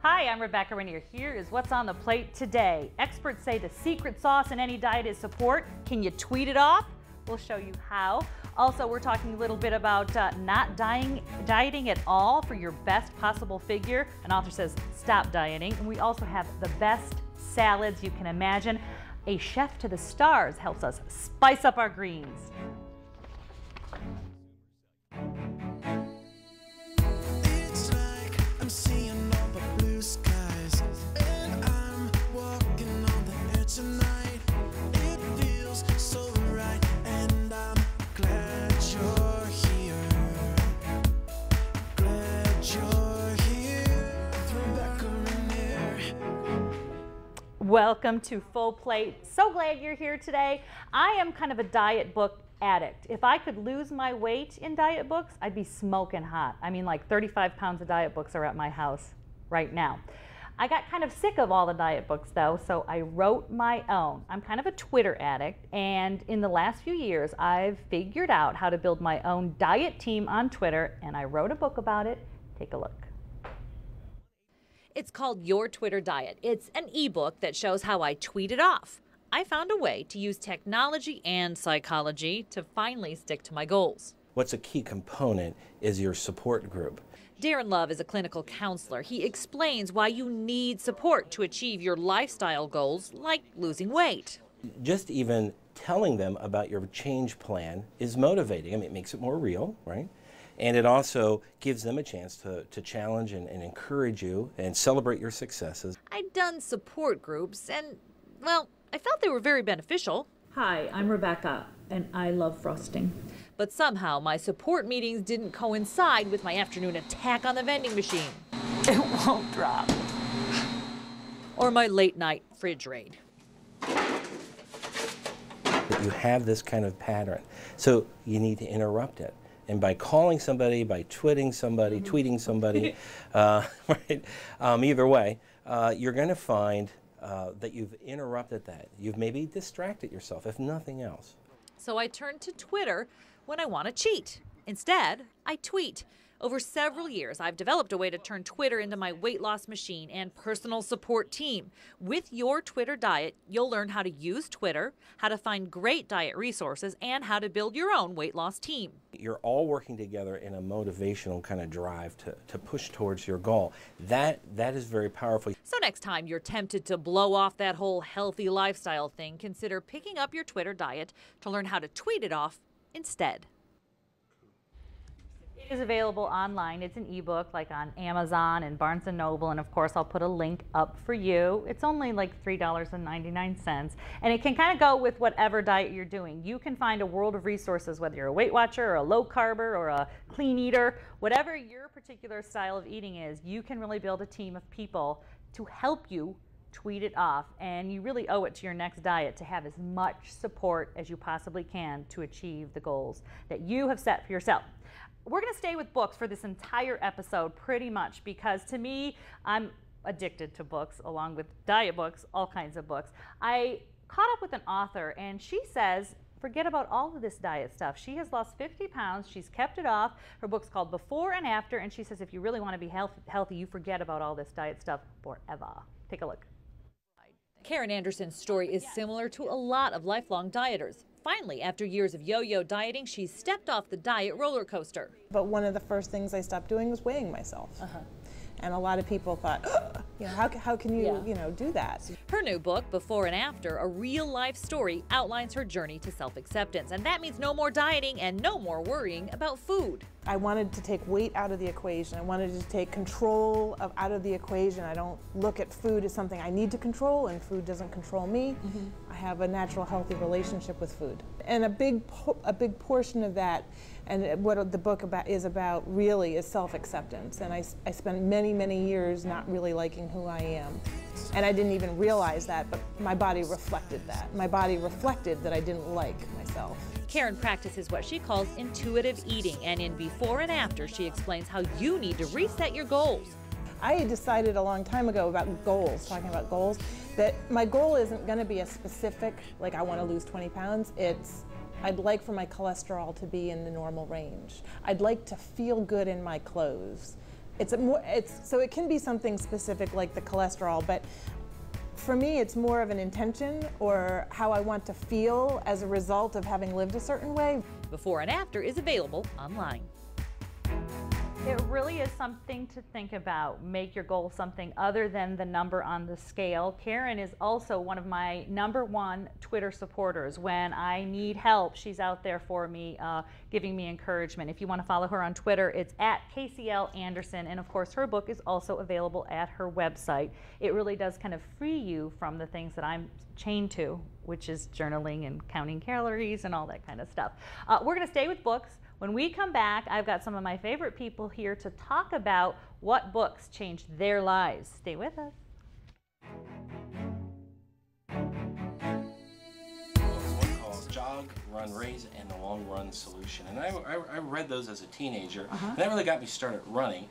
Hi, I'm Rebecca Rainier. Here is what's on the plate today. Experts say the secret sauce in any diet is support. Can you tweet it off? We'll show you how. Also, we're talking a little bit about not dieting at all for your best possible figure. An author says stop dieting. And we also have the best salads you can imagine. A chef to the stars helps us spice up our greens. It's like I'm seeing all the blue skies, and I'm walking on the air tonight. It feels so right, and I'm glad you're here. Glad you're here, Rebecca Rainier. Welcome to Full Plate. So glad you're here today. I am kind of a diet book addict. If I could lose my weight in diet books, I'd be smoking hot. I mean, like 35 pounds of diet books are at my house right now. I got kind of sick of all the diet books though, so I wrote my own. I'm kind of a Twitter addict, and in the last few years, I've figured out how to build my own diet team on Twitter, and I wrote a book about it. Take a look. It's called Your Twitter Diet. It's an ebook that shows how I tweet it off. I found a way to use technology and psychology to finally stick to my goals. What's a key component is your support group. Darren Love is a clinical counselor. He explains why you need support to achieve your lifestyle goals, like losing weight. Just even telling them about your change plan is motivating. I mean, it makes it more real, right? And it also gives them a chance to challenge and encourage you and celebrate your successes. I'd done support groups and, well, I felt they were very beneficial. Hi, I'm Rebecca, and I love frosting. But somehow my support meetings didn't coincide with my afternoon attack on the vending machine. It won't drop. Or my late night fridge raid. That you have this kind of pattern. So you need to interrupt it. And by calling somebody, by tweeting somebody, right? Either way, you're going to find that you've interrupted that. You've maybe distracted yourself, if nothing else. So I turn to Twitter when I want to cheat. Instead, I tweet. Over several years, I've developed a way to turn Twitter into my weight loss machine and personal support team. With Your Twitter Diet, you'll learn how to use Twitter, how to find great diet resources, and how to build your own weight loss team. You're all working together in a motivational kind of drive to push towards your goal. That is very powerful. So next time you're tempted to blow off that whole healthy lifestyle thing, consider picking up your Twitter Diet to learn how to tweet it off instead. It is available online. It's an ebook like on Amazon and Barnes & Noble, and of course I'll put a link up for you. It's only like $3.99, and it can kind of go with whatever diet you're doing. You can find a world of resources, whether you're a Weight Watcher or a low carber or a clean eater. Whatever your particular style of eating is, you can really build a team of people to help you tweet it off, and you really owe it to your next diet to have as much support as you possibly can to achieve the goals that you have set for yourself. We're going to stay with books for this entire episode pretty much because to me, I'm addicted to books along with diet books, all kinds of books. I caught up with an author and she says, forget about all of this diet stuff. She has lost 50 pounds. She's kept it off. Her book's called Before and After, and she says if you really want to be healthy, you forget about all this diet stuff forever. Take a look. Karen Anderson's story is similar to a lot of lifelong dieters. Finally, after years of yo-yo dieting, she stepped off the diet roller coaster. But one of the first things I stopped doing was weighing myself. And a lot of people thought, you know, how can you, you know, do that? Her new book, Before and After, a real-life story, outlines her journey to self-acceptance. And that means no more dieting and no more worrying about food. I wanted to take weight out of the equation. I wanted to take control out of the equation. I don't look at food as something I need to control, and food doesn't control me. I have a natural, healthy relationship with food. And a big portion of that, and what the book is about really, is self-acceptance. And I spent many years not really liking who I am. And I didn't even realize that, but my body reflected that. My body reflected that I didn't like myself. Karen practices what she calls intuitive eating, and in Before and After, she explains how you need to reset your goals. I had decided a long time ago about goals, talking about goals, that my goal isn't going to be a specific, like I want to lose 20 pounds. It's, I'd like for my cholesterol to be in the normal range. I'd like to feel good in my clothes. So it can be something specific like the cholesterol, but for me, it's more of an intention or how I want to feel as a result of having lived a certain way. Before and after is available online. It really is something to think about. Make your goal something other than the number on the scale. Karen is also one of my #1 Twitter supporters. When I need help, she's out there for me, giving me encouragement. If you want to follow her on Twitter, it's @KCL Anderson, and of course her book is also available at her website. It really does kind of free you from the things that I'm chained to, which is journaling and counting calories and all that kind of stuff. We're going to stay with books. When we come back, I've got some of my favorite people here to talk about what books changed their lives. Stay with us. One called Jog, Run, Raise, and the Long Run Solution. And I read those as a teenager, and that really got me started running.